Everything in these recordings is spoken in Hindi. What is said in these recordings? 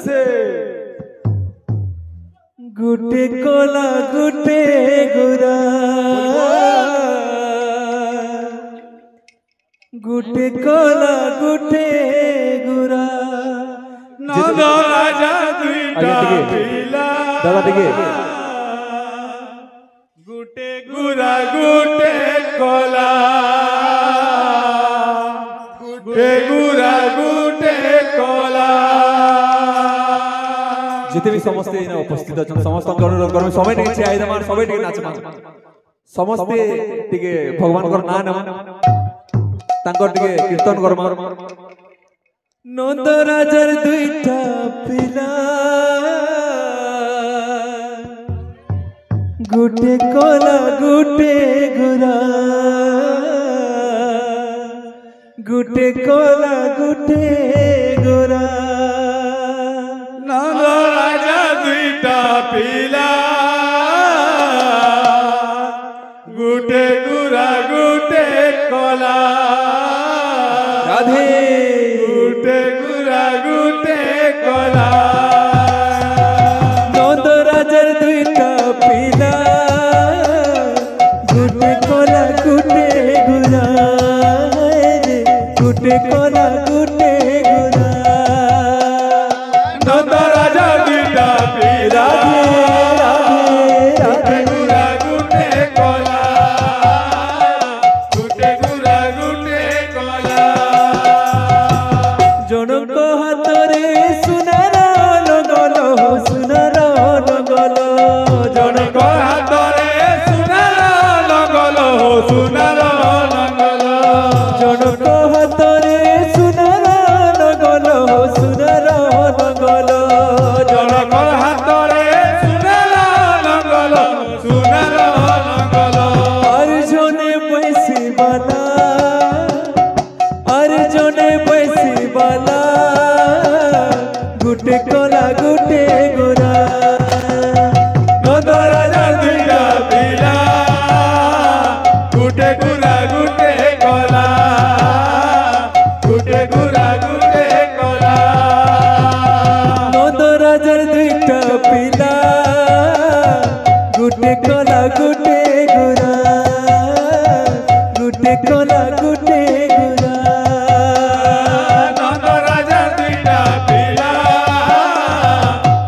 से गुटे कोला गुटे गुरा गुटे कोला गुटे गुरा नंद राजा दुईटा पिला दादा दिखे गुटे गुरा गुटे कोला गुटे गुरा गुटे कोला जिते भी समस्ते उपस्थित अच्छा समस्त अनुरोध करूँ समय टिके छे आइदमा सबै टिके नाचमा समस्ते टिके भगवान को ना नम तांकर टिके कीर्तन करमा नंद राजार दुईटा पिला गुटे कोला गुटे गुरा गुटे कोला गुटे गुरा नंद राजा दुईटा पिला गुटे गुरा गुटे कोला राधे गुटे गुरा गुटे कोला नंद राजार दुईटा पिला गुटे कोला गुटे गुरा गुटे कोला गुटे गुरा नंद राजा दुईटा पिला गुटे गुरा गुटे कोला गुटे गुरा गुटे कोला जनक हातरे सुनार लगलो सुनार लगलो जनक हातरे सुनार लगलो सुनार लगलो जनक हातरे सुनार लगलो सुनार लगलो जनक हातरे सुनार लगलो सुनार लगलो अर्जुने पैसी बाला अर्जुने पैसी बाला गुटे कोला गुटे गोरा नंद राजा दुईटा पिला गुटे गुरा गुटे कोला गुटे गुरा गुटे कोला नंद राजार दुईटा पिला गुटे कोला गुटे गुरा गुटे कोला गुटे गुरा नंद राजा दुईटा पिला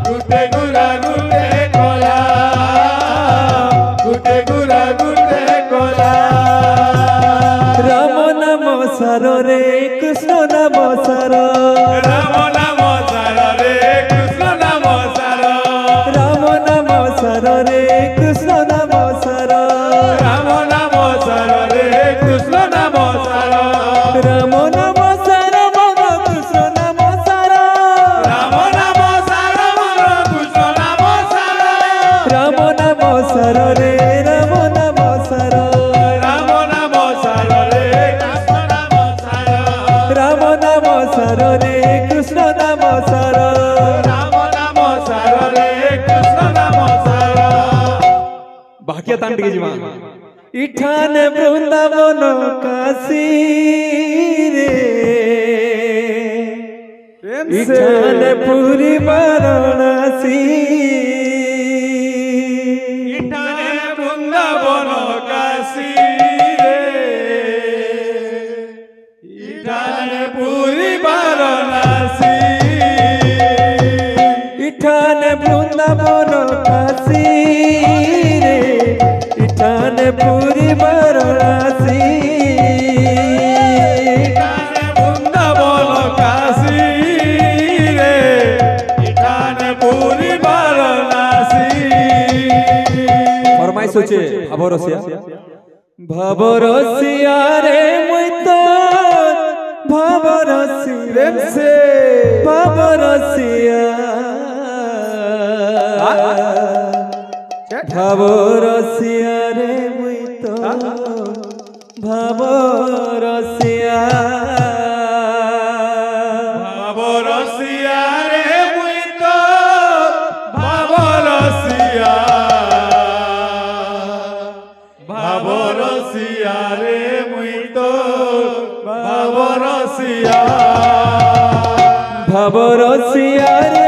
गुटे गुरा गुटे कोला गुटे गुरा गुटे कोला राम नाम सार रे कृष्ण नाम सार राम नाम सार रे कृष्ण नाम सार राम नाम सार रे कृष्ण नाम सार राम नाम सार रे कृष्ण नाम सार राम नाम सार मन कृष्ण नाम सार राम नाम सार मन कृष्ण नाम सार राम नाम सार रे राम नाम सार राम नाम सार रे कृष्ण नाम सार राम नाम सार रे कृष्ण नाम सार राम नाम सार रे कृष्ण नाम सार बाकी तान टिके जीवा इठान वृंदावन काशी रे इठान पुरी वाराणसी इठान वृंदावन काशी रे इठान पुरी वाराणसी इठान वृंदावन काशी रे इठान पुरी वाराणसी इठान वृंदावन काशी रे इठान पुरी वाराणसी फरमाइश होचे अबरसिया भवरसिया रे मुई तो भवरसी प्रेम से भवरसिया भवरसिया रे मुई तो भवरसिया भवरसिया रे मुई तो भवरसिया भवरसिया रे मुई तो भवरसिया भवरसिया रे